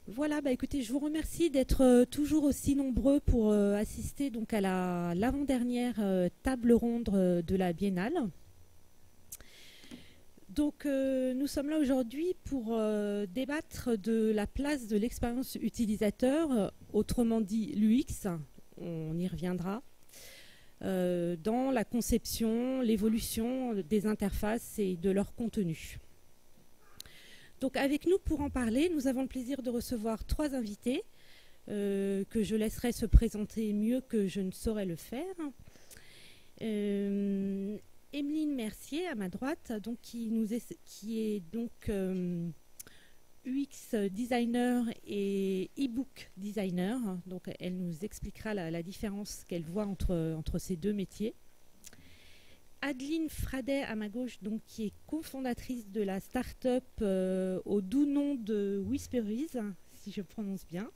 Voilà, bah écoutez, je vous remercie d'être toujours aussi nombreux pour assister donc à l'avant-dernière table ronde de la Biennale. Donc nous sommes là aujourd'hui pour débattre de la place de l'expérience utilisateur, autrement dit l'UX, on y reviendra, dans la conception, l'évolution des interfaces et de leur contenu. Donc avec nous pour en parler, nous avons le plaisir de recevoir 3 invités que je laisserai se présenter mieux que je ne saurais le faire. Emeline Mercier à ma droite, donc, qui est donc UX designer et e-book designer. Donc elle nous expliquera la différence qu'elle voit entre ces deux métiers. Adeline Fradet à ma gauche, donc, qui est cofondatrice de la start-up au doux nom de Whisperies, si je prononce bien.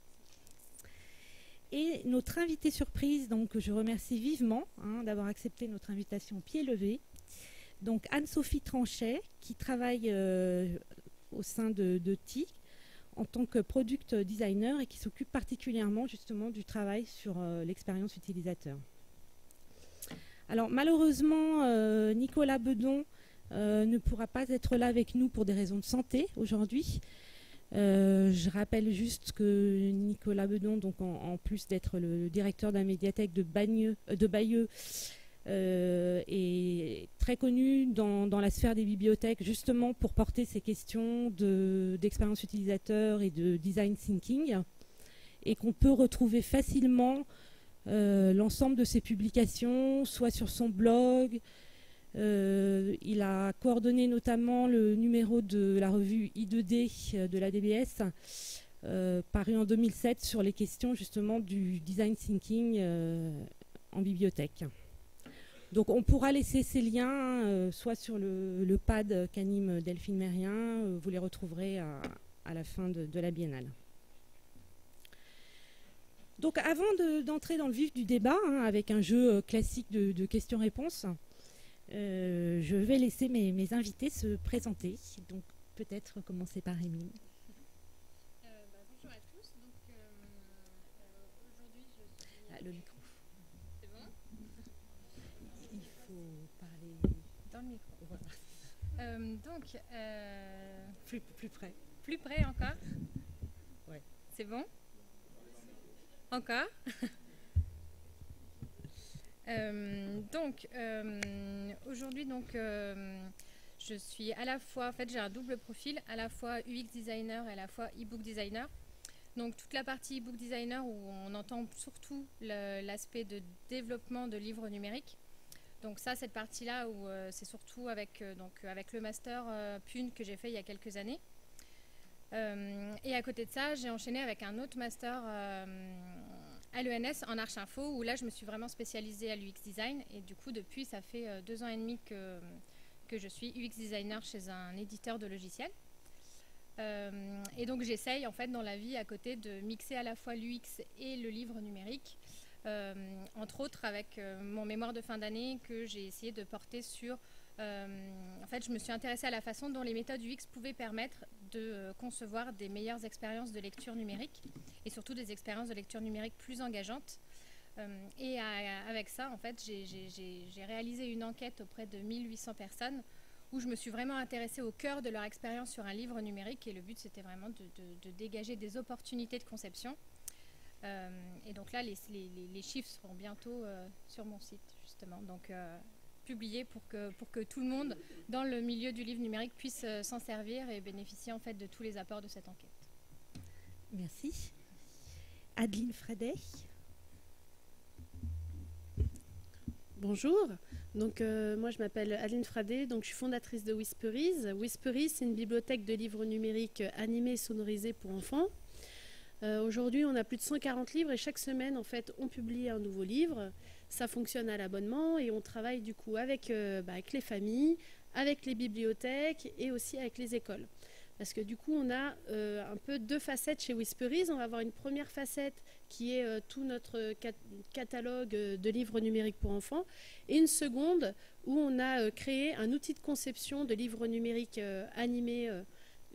Et notre invitée surprise, donc, que je remercie vivement d'avoir accepté notre invitation pied levé, donc Anne-Sophie Tranchet, qui travaille au sein de TI en tant que product designer et qui s'occupe particulièrement justement du travail sur l'expérience utilisateur. Alors malheureusement, Nicolas Bedon ne pourra pas être là avec nous pour des raisons de santé aujourd'hui. Je rappelle juste que Nicolas Bedon, donc en plus d'être le directeur de la médiathèque de Bayeux, est très connu dans la sphère des bibliothèques, justement pour porter ces questions d'expérience utilisateur et de design thinking, et qu'on peut retrouver facilement l'ensemble de ses publications, soit sur son blog. Il a coordonné notamment le numéro de la revue I2D de la DBS, paru en 2007, sur les questions justement du design thinking en bibliothèque. Donc on pourra laisser ces liens soit sur le pad qu'anime Delphine Mérien, vous les retrouverez à la fin de la Biennale. Donc avant d'entrer dans le vif du débat, avec un jeu classique de questions-réponses, je vais laisser mes invités se présenter. Donc peut-être commencer par Émilie. Bonjour à tous. Donc, aujourd'hui, je suis... Le micro. C'est bon ? Il faut parler dans le micro. Voilà. Plus près. Plus près encore ? Ouais. C'est bon ? Encore ? Aujourd'hui, je suis à la fois, en fait, j'ai un double profil, à la fois UX designer et à la fois e-book designer. Donc, toute la partie e-book designer où on entend surtout l'aspect de développement de livres numériques. Donc ça, cette partie-là où c'est surtout avec le master PUN que j'ai fait il y a quelques années. Et à côté de ça, j'ai enchaîné avec un autre master à l'ENS en Arch Info, où là je me suis vraiment spécialisée à l'UX design, et du coup depuis ça fait 2 ans et demi que je suis UX designer chez un éditeur de logiciels. Et donc j'essaye en fait dans la vie à côté de mixer à la fois l'UX et le livre numérique, entre autres avec mon mémoire de fin d'année que j'ai essayé de porter sur... en fait je me suis intéressée à la façon dont les méthodes UX pouvaient permettre de concevoir des meilleures expériences de lecture numérique et surtout des expériences de lecture numérique plus engageantes. Avec ça, en fait, j'ai réalisé une enquête auprès de 1800 personnes où je me suis vraiment intéressée au cœur de leur expérience sur un livre numérique, et le but c'était vraiment de dégager des opportunités de conception. Et donc là, les chiffres seront bientôt sur mon site, justement. Donc, publié pour que tout le monde dans le milieu du livre numérique puisse s'en servir et bénéficier en fait de tous les apports de cette enquête. Merci. Adeline Fradet. Bonjour, donc moi je m'appelle Adeline Fradet, donc je suis fondatrice de Whisperies. Whisperies, c'est une bibliothèque de livres numériques animés et sonorisés pour enfants. Aujourd'hui, on a plus de 140 livres et chaque semaine, en fait, on publie un nouveau livre. Ça fonctionne à l'abonnement et on travaille du coup avec les familles, avec les bibliothèques et aussi avec les écoles. Parce que du coup, on a un peu 2 facettes chez Whisperies. On va avoir une première facette qui est tout notre catalogue de livres numériques pour enfants, et une seconde où on a créé un outil de conception de livres numériques animés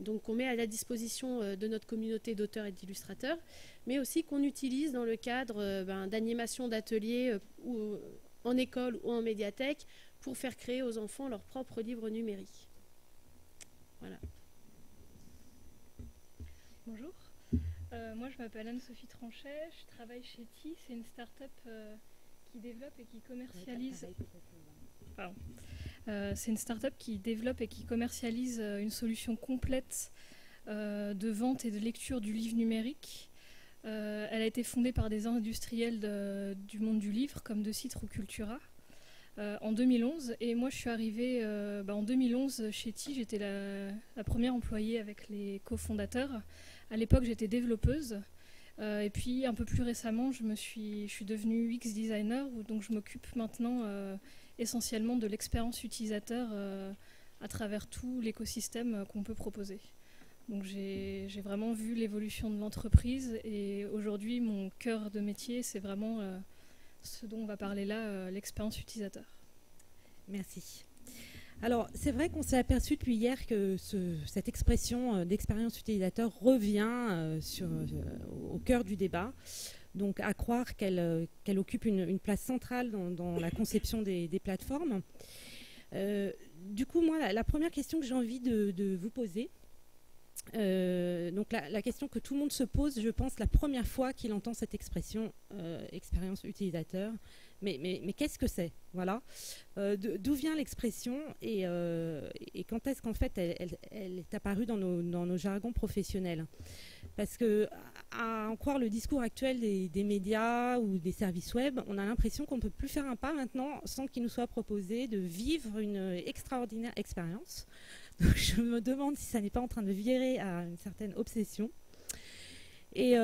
donc qu'on met à la disposition de notre communauté d'auteurs et d'illustrateurs, mais aussi qu'on utilise dans le cadre d'animations d'ateliers en école ou en médiathèque pour faire créer aux enfants leurs propres livres numériques. Voilà. Bonjour, moi je m'appelle Anne-Sophie Tranchet, je travaille chez TI, c'est une start-up qui développe et qui commercialise... Pardon. C'est une start-up qui développe et qui commercialise une solution complète de vente et de lecture du livre numérique. Elle a été fondée par des industriels du monde du livre, comme De Citre ou Cultura, en 2011. Et moi, je suis arrivée en 2011 chez TI. J'étais la première employée avec les cofondateurs. À l'époque, j'étais développeuse. Et puis, un peu plus récemment, je suis devenue UX designer, donc je m'occupe maintenant essentiellement de l'expérience utilisateur à travers tout l'écosystème qu'on peut proposer. Donc j'ai vraiment vu l'évolution de l'entreprise et aujourd'hui mon cœur de métier c'est vraiment ce dont on va parler là, l'expérience utilisateur. Merci. Alors c'est vrai qu'on s'est aperçu depuis hier que cette expression d'expérience utilisateur revient au cœur du débat. Donc à croire qu'elle occupe une place centrale dans la conception des plateformes. Du coup, moi, la première question que j'ai envie de vous poser, donc la question que tout le monde se pose, je pense, la première fois qu'il entend cette expression expérience utilisateur, mais qu'est-ce que c'est? Voilà. D'où vient l'expression et quand est-ce qu'en fait elle est apparue dans nos jargons professionnels? Parce que, à en croire le discours actuel des médias ou des services web, on a l'impression qu'on ne peut plus faire un pas maintenant sans qu'il nous soit proposé de vivre une extraordinaire expérience. Donc, je me demande si ça n'est pas en train de virer à une certaine obsession. Et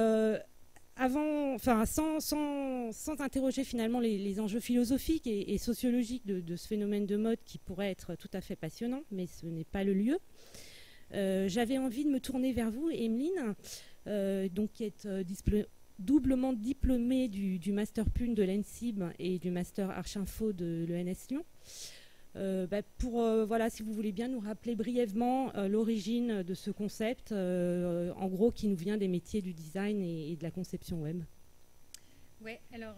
sans interroger finalement les enjeux philosophiques et sociologiques de ce phénomène de mode qui pourrait être tout à fait passionnant, mais ce n'est pas le lieu. J'avais envie de me tourner vers vous, Emeline, qui est doublement diplômée du Master PUN de l'ENSIB et du Master Archinfo de l'ENS Lyon. Si vous voulez bien nous rappeler brièvement l'origine de ce concept, en gros qui nous vient des métiers du design et de la conception web. Oui, alors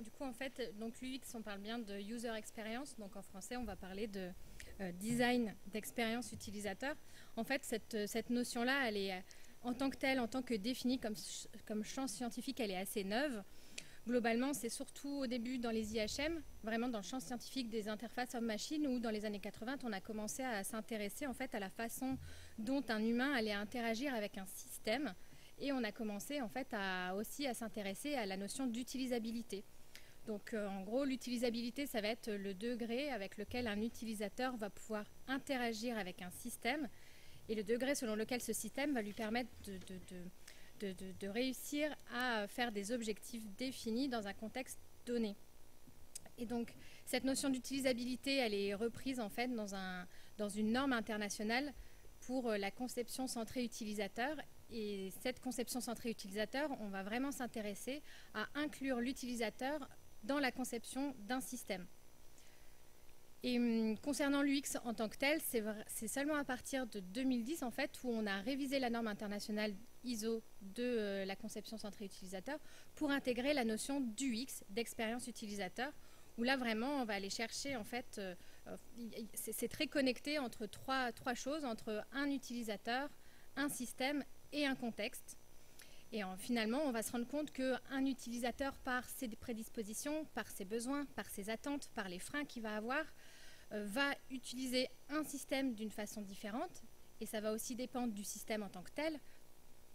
du coup en fait, donc l'UX on parle bien de user experience, donc en français on va parler de design d'expérience utilisateur. En fait cette notion-là, elle est en tant que telle, en tant que définie comme champ scientifique, elle est assez neuve. Globalement, c'est surtout au début dans les IHM, vraiment dans le champ scientifique des interfaces homme-machine, où dans les années 80, on a commencé à s'intéresser en fait à la façon dont un humain allait interagir avec un système. Et on a commencé en fait aussi à s'intéresser à la notion d'utilisabilité. Donc en gros, l'utilisabilité, ça va être le degré avec lequel un utilisateur va pouvoir interagir avec un système et le degré selon lequel ce système va lui permettre de réussir à faire des objectifs définis dans un contexte donné. Et donc cette notion d'utilisabilité, elle est reprise en fait dans une norme internationale pour la conception centrée utilisateur. Et cette conception centrée utilisateur, on va vraiment s'intéresser à inclure l'utilisateur dans la conception d'un système. Et concernant l'UX en tant que tel, c'est seulement à partir de 2010 en fait où on a révisé la norme internationale ISO de la conception centrée utilisateur pour intégrer la notion d'UX, d'expérience utilisateur, où là vraiment on va aller chercher en fait, c'est très connecté entre trois choses, entre un utilisateur, un système et un contexte. Et finalement, on va se rendre compte qu'un utilisateur, par ses prédispositions, par ses besoins, par ses attentes, par les freins qu'il va avoir, va utiliser un système d'une façon différente. Et ça va aussi dépendre du système en tant que tel.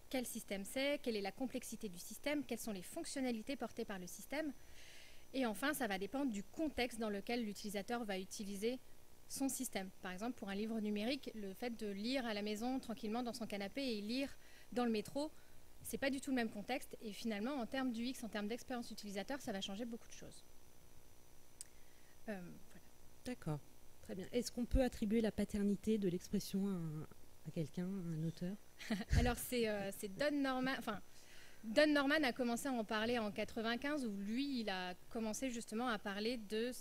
Quel système c'est, quelle est la complexité du système, quelles sont les fonctionnalités portées par le système. Et enfin, ça va dépendre du contexte dans lequel l'utilisateur va utiliser son système. Par exemple, pour un livre numérique, le fait de lire à la maison tranquillement dans son canapé et lire dans le métro, c'est pas du tout le même contexte. Et finalement, en termes d'UX, en termes d'expérience utilisateur, ça va changer beaucoup de choses. Voilà. D'accord, très bien. Est-ce qu'on peut attribuer la paternité de l'expression à quelqu'un, à un auteur? Alors, c'est Don Norman. Enfin, Don Norman a commencé à en parler en 95, où lui, il a commencé justement à parler de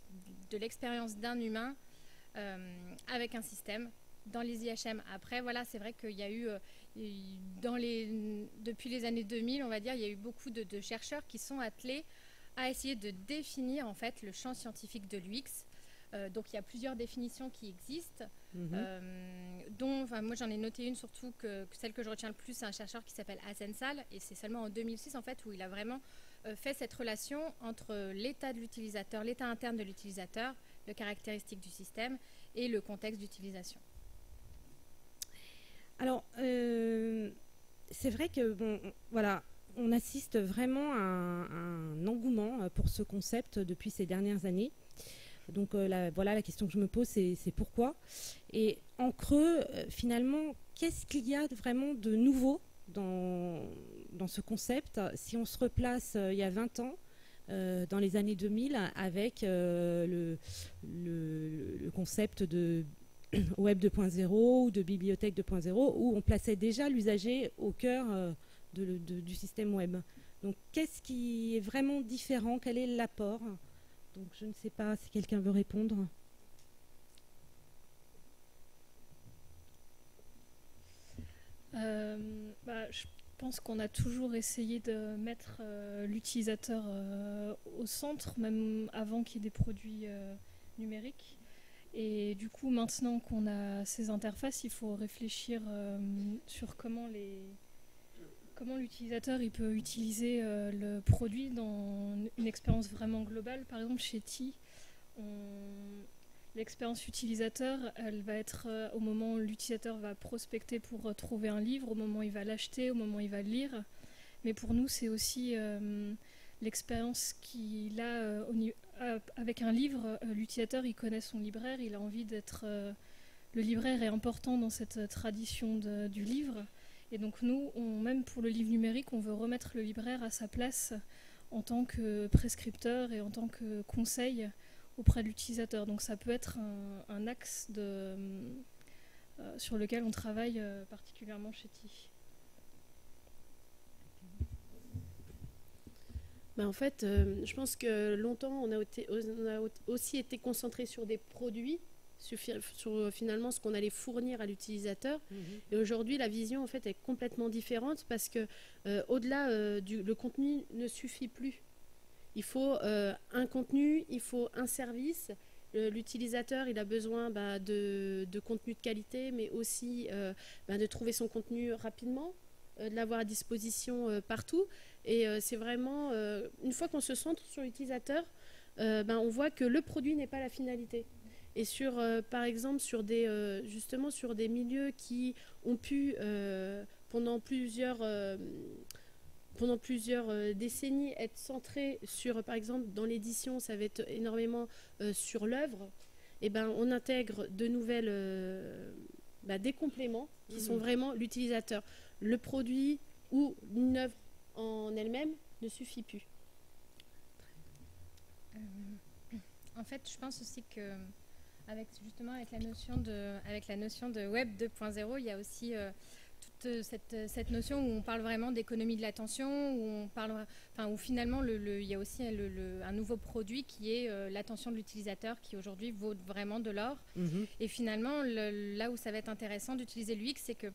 l'expérience d'un humain avec un système. dans les IHM. Après, voilà, c'est vrai qu'il y a eu, depuis les années 2000, on va dire, il y a eu beaucoup de chercheurs qui sont attelés à essayer de définir en fait le champ scientifique de l'UX. Donc il y a plusieurs définitions qui existent, dont, moi j'en ai noté une surtout que celle que je retiens le plus, c'est un chercheur qui s'appelle Asensal, et c'est seulement en 2006 en fait où il a vraiment fait cette relation entre l'état de l'utilisateur, l'état interne de l'utilisateur, les caractéristiques du système et le contexte d'utilisation. Alors, c'est vrai que, bon, voilà, on assiste vraiment à un engouement pour ce concept depuis ces dernières années. Donc, voilà, la question que je me pose, c'est pourquoi. Et en creux, finalement, qu'est-ce qu'il y a vraiment de nouveau dans ce concept si on se replace il y a 20 ans, dans les années 2000, avec le concept de Web 2.0 ou de bibliothèque 2.0, où on plaçait déjà l'usager au cœur du système web. Donc, qu'est-ce qui est vraiment différent? Quel est l'apport? Donc, je ne sais pas si quelqu'un veut répondre. Je pense qu'on a toujours essayé de mettre l'utilisateur au centre, même avant qu'il y ait des produits numériques. Et du coup, maintenant qu'on a ces interfaces, il faut réfléchir sur comment l'utilisateur il peut utiliser le produit dans une expérience vraiment globale. Par exemple, chez Ti, l'expérience utilisateur, elle va être au moment où l'utilisateur va prospecter pour trouver un livre, au moment où il va l'acheter, au moment où il va le lire. Mais pour nous, c'est aussi l'expérience qu'il a avec un livre. L'utilisateur, il connaît son libraire, il a envie d'être... le libraire est important dans cette tradition du livre. Et donc nous, même pour le livre numérique, on veut remettre le libraire à sa place en tant que prescripteur et en tant que conseil auprès de l'utilisateur. Donc ça peut être un axe sur lequel on travaille particulièrement chez Ti. En fait, je pense que longtemps, on a aussi été concentré sur des produits, sur finalement ce qu'on allait fournir à l'utilisateur. Et aujourd'hui, la vision en fait est complètement différente parce que au-delà le contenu ne suffit plus. Il faut un contenu, il faut un service. L'utilisateur, il a besoin de contenu de qualité, mais aussi de trouver son contenu rapidement, de l'avoir à disposition partout. Et c'est vraiment, une fois qu'on se centre sur l'utilisateur, on voit que le produit n'est pas la finalité. Et par exemple, sur des milieux qui ont pu, pendant plusieurs décennies, être centrés sur, par exemple, dans l'édition, ça va être énormément sur l'œuvre, et on intègre de nouvelles, des compléments qui sont vraiment l'utilisateur. Le produit ou une œuvre en elle-même ne suffit plus. En fait, je pense aussi que avec la notion de Web 2.0, il y a aussi toute cette notion où on parle vraiment d'économie de l'attention, où finalement il y a aussi un nouveau produit qui est l'attention de l'utilisateur, qui aujourd'hui vaut vraiment de l'or. Et finalement, là où ça va être intéressant d'utiliser l'UX, c'est que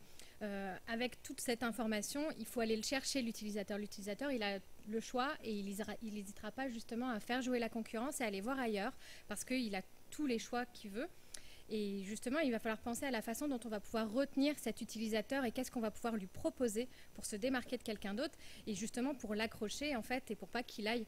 avec toute cette information, il faut aller le chercher, l'utilisateur. L'utilisateur, il a le choix et il n'hésitera pas justement à faire jouer la concurrence et à aller voir ailleurs parce qu'il a tous les choix qu'il veut. Et justement, il va falloir penser à la façon dont on va pouvoir retenir cet utilisateur et qu'est-ce qu'on va pouvoir lui proposer pour se démarquer de quelqu'un d'autre et justement pour l'accrocher en fait et pour pas qu'il aille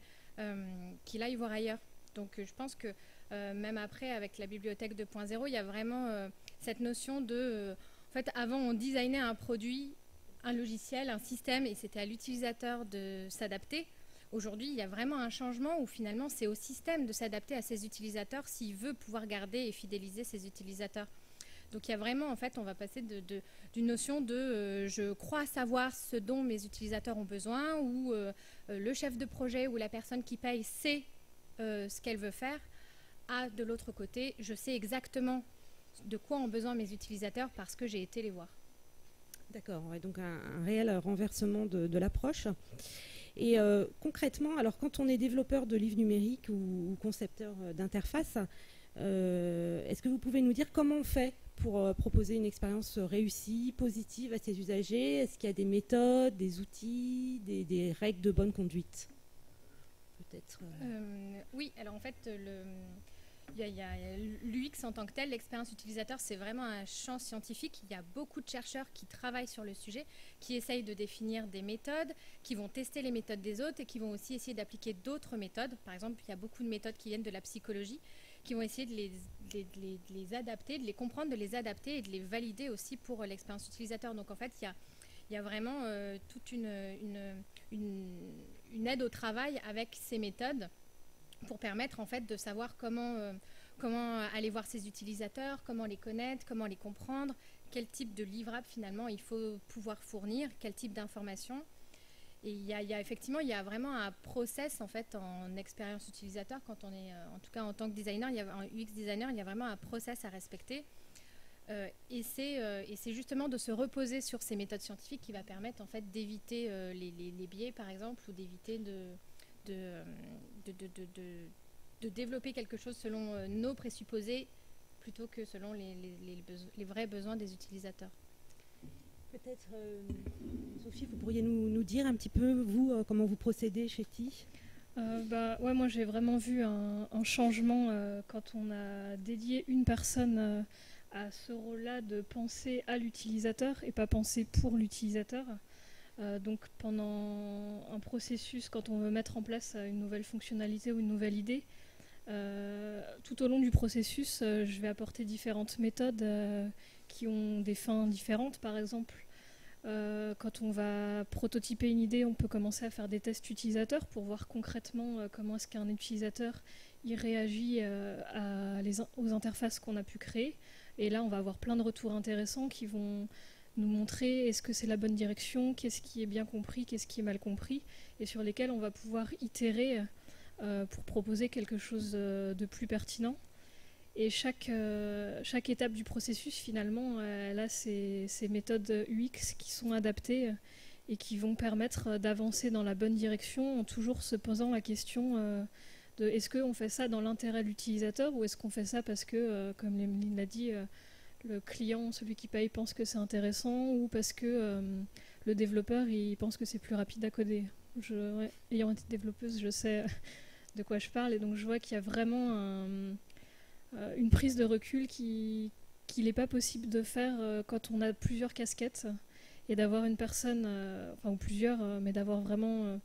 voir ailleurs. Donc je pense que même après, avec la bibliothèque 2.0, il y a vraiment cette notion de... en fait, avant, on designait un produit, un logiciel, un système et c'était à l'utilisateur de s'adapter. Aujourd'hui, il y a vraiment un changement où finalement, c'est au système de s'adapter à ses utilisateurs s'il veut pouvoir garder et fidéliser ses utilisateurs. Donc, il y a vraiment, en fait, on va passer d'une notion de je crois savoir ce dont mes utilisateurs ont besoin ou le chef de projet ou la personne qui paye sait ce qu'elle veut faire, à de l'autre côté, je sais exactement de quoi ont besoin mes utilisateurs parce que j'ai été les voir. D'accord, ouais, donc un réel renversement de l'approche. Et concrètement, alors quand on est développeur de livres numériques ou concepteur d'interface, Est-ce que vous pouvez nous dire comment on fait pour proposer une expérience réussie, positive à ses usagers? Est-ce qu'il y a des méthodes, des outils, des règles de bonne conduite? Peut-être. Oui, alors en fait, il y a l'UX en tant que tel, l'expérience utilisateur, c'est vraiment un champ scientifique. Il y a beaucoup de chercheurs qui travaillent sur le sujet, qui essayent de définir des méthodes, qui vont tester les méthodes des autres et qui vont aussi essayer d'appliquer d'autres méthodes. Par exemple, il y a beaucoup de méthodes qui viennent de la psychologie, qui vont essayer de les adapter, de les comprendre, de les adapter et de les valider aussi pour l'expérience utilisateur. Donc en fait, il y a vraiment toute une aide au travail avec ces méthodes pour permettre en fait de savoir comment aller voir ses utilisateurs, comment les connaître, comment les comprendre, quel type de livrable finalement il faut pouvoir fournir, quel type d'informations. Et il y a effectivement, il y a vraiment un process en fait en expérience utilisateur quand on est, en tout cas en tant que designer, un UX designer, il y a vraiment un process à respecter. Et c'est justement de se reposer sur ces méthodes scientifiques qui va permettre en fait d'éviter les biais par exemple, ou d'éviter de développer quelque chose selon nos présupposés plutôt que selon les vrais besoins des utilisateurs. Peut-être, Sophie, vous pourriez nous dire un petit peu, vous, comment vous procédez chez TI? Ouais, moi j'ai vraiment vu un changement quand on a dédié une personne à ce rôle-là de penser à l'utilisateur et pas penser pour l'utilisateur. Donc pendant un processus, quand on veut mettre en place une nouvelle fonctionnalité ou une nouvelle idée, tout au long du processus, je vais apporter différentes méthodes qui ont des fins différentes. Par exemple, quand on va prototyper une idée, on peut commencer à faire des tests utilisateurs pour voir concrètement comment est-ce qu'un utilisateur il réagit aux interfaces qu'on a pu créer. Et là, on va avoir plein de retours intéressants qui vont nous montrer est-ce que c'est la bonne direction, qu'est-ce qui est bien compris, qu'est-ce qui est mal compris, et sur lesquels on va pouvoir itérer pour proposer quelque chose de plus pertinent. Et chaque étape du processus, finalement, elle a ces méthodes UX qui sont adaptées et qui vont permettre d'avancer dans la bonne direction en toujours se posant la question de est-ce qu'on fait ça dans l'intérêt de l'utilisateur ou est-ce qu'on fait ça parce que, comme Emeline l'a dit, le client, celui qui paye, pense que c'est intéressant ou parce que le développeur, il pense que c'est plus rapide à coder. Ayant été développeuse, je sais de quoi je parle et donc je vois qu'il y a vraiment une prise de recul qu'il n'est pas possible de faire quand on a plusieurs casquettes et d'avoir une personne, ou plusieurs, mais d'avoir vraiment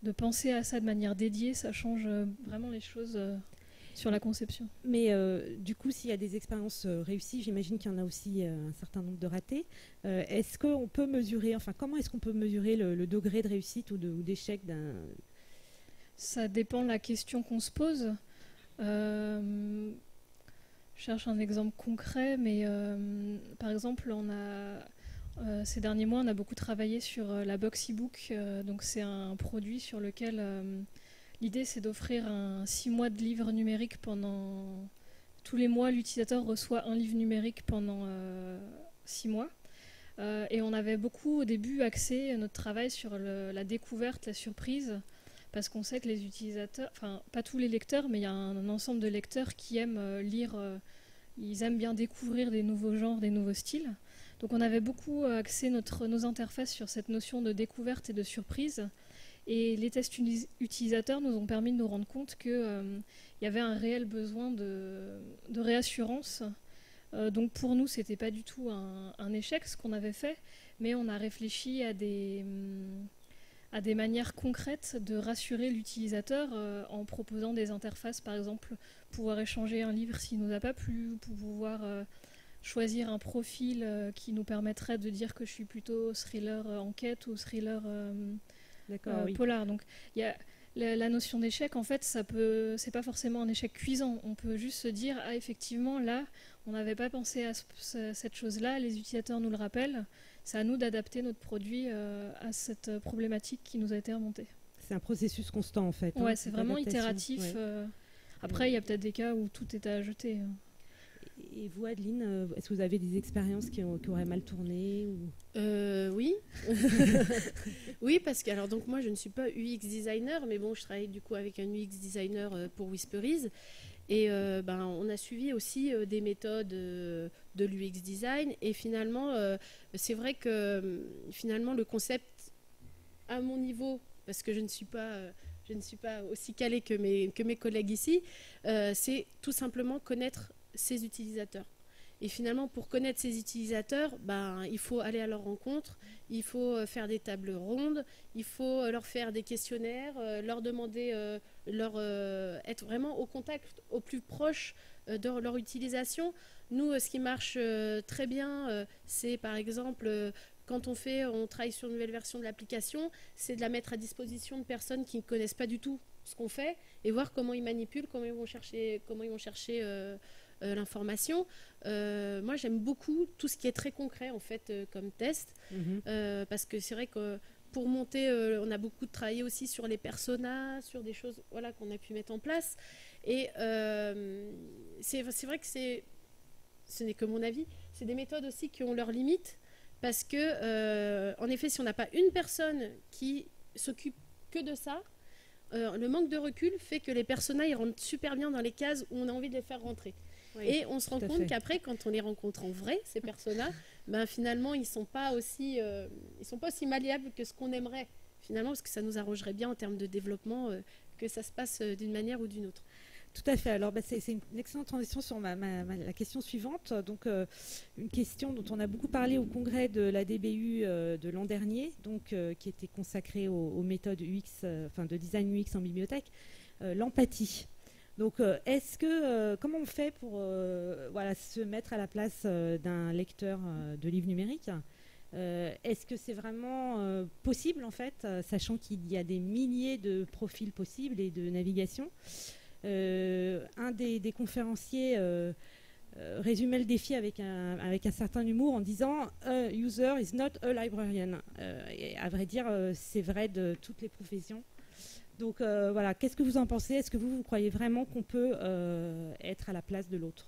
de penser à ça de manière dédiée, ça change vraiment les choses sur la conception. Mais du coup, s'il y a des expériences réussies, j'imagine qu'il y en a aussi un certain nombre de ratés. Est-ce qu'on peut mesurer, comment est-ce qu'on peut mesurer le degré de réussite ou d'échec d'un... Ça dépend de la question qu'on se pose. Je cherche un exemple concret, mais par exemple, ces derniers mois, on a beaucoup travaillé sur la box e-book. Donc c'est un produit sur lequel l'idée c'est d'offrir 6 mois de livre numérique pendant... Tous les mois, l'utilisateur reçoit un livre numérique pendant 6 mois. Et on avait beaucoup au début axé notre travail sur la découverte, la surprise, parce qu'on sait que les utilisateurs, pas tous les lecteurs, mais il y a un ensemble de lecteurs qui aiment lire, ils aiment bien découvrir des nouveaux genres, des nouveaux styles. Donc on avait beaucoup axé nos interfaces sur cette notion de découverte et de surprise. Et les tests utilisateurs nous ont permis de nous rendre compte qu'il y avait un réel besoin de réassurance. Donc pour nous, ce n'était pas du tout un échec ce qu'on avait fait, mais on a réfléchi à des manières concrètes de rassurer l'utilisateur en proposant des interfaces, par exemple, pouvoir échanger un livre s'il ne nous a pas plu, pouvoir choisir un profil qui nous permettrait de dire que je suis plutôt thriller enquête ou thriller polar. Donc il y a la notion d'échec, en fait, c'est pas forcément un échec cuisant. On peut juste se dire, ah effectivement, là, on n'avait pas pensé à cette chose-là, les utilisateurs nous le rappellent. C'est à nous d'adapter notre produit à cette problématique qui nous a été remontée. C'est un processus constant en fait. Ouais, c'est vraiment itératif. Ouais. Après, il y a peut-être des cas où tout est à jeter. Et vous, Adeline, est-ce que vous avez des expériences qui auraient mal tourné ou... Oui. Oui, parce que alors, donc, moi, je ne suis pas UX designer, mais bon, je travaille du coup avec un UX designer pour Whisperise. Et on a suivi aussi des méthodes de l'UX design. Et finalement, c'est vrai que finalement, le concept, à mon niveau, parce que je ne suis pas aussi calée que mes collègues ici, c'est tout simplement connaître ses utilisateurs. Et finalement, pour connaître ces utilisateurs, il faut aller à leur rencontre, il faut faire des tables rondes, il faut leur faire des questionnaires, leur demander, être vraiment au contact, au plus proche de leur utilisation. Nous, ce qui marche très bien, c'est par exemple, quand on travaille sur une nouvelle version de l'application, c'est de la mettre à disposition de personnes qui ne connaissent pas du tout ce qu'on fait et voir comment ils manipulent, comment ils vont chercher l'information. Moi, j'aime beaucoup tout ce qui est très concret en fait comme test, parce que c'est vrai que pour monter, on a beaucoup travaillé aussi sur les personas, sur des choses qu'on a pu mettre en place. Et c'est vrai que ce n'est que mon avis, c'est des méthodes aussi qui ont leurs limites, parce que en effet, si on n'a pas une personne qui s'occupe que de ça, le manque de recul fait que les personas ils rentrent super bien dans les cases où on a envie de les faire rentrer. Oui, et on se rend compte qu'après, quand on les rencontre en vrai, ces personas, finalement, ils ne sont pas aussi malléables que ce qu'on aimerait, finalement, parce que ça nous arrangerait bien en termes de développement, que ça se passe d'une manière ou d'une autre. Tout à fait. Alors, c'est une excellente transition sur la question suivante. Donc, une question dont on a beaucoup parlé au congrès de la DBU de l'an dernier, donc, qui était consacrée aux méthodes UX, de design UX en bibliothèque, l'empathie. Donc, comment on fait pour se mettre à la place d'un lecteur de livres numériques ? Est-ce que c'est vraiment possible, en fait, sachant qu'il y a des milliers de profils possibles et de navigation ? Un des conférenciers résumait le défi avec un certain humour en disant « A user is not a librarian ». Et à vrai dire, c'est vrai de toutes les professions. Donc qu'est-ce que vous en pensez ? Est-ce que vous croyez vraiment qu'on peut être à la place de l'autre ?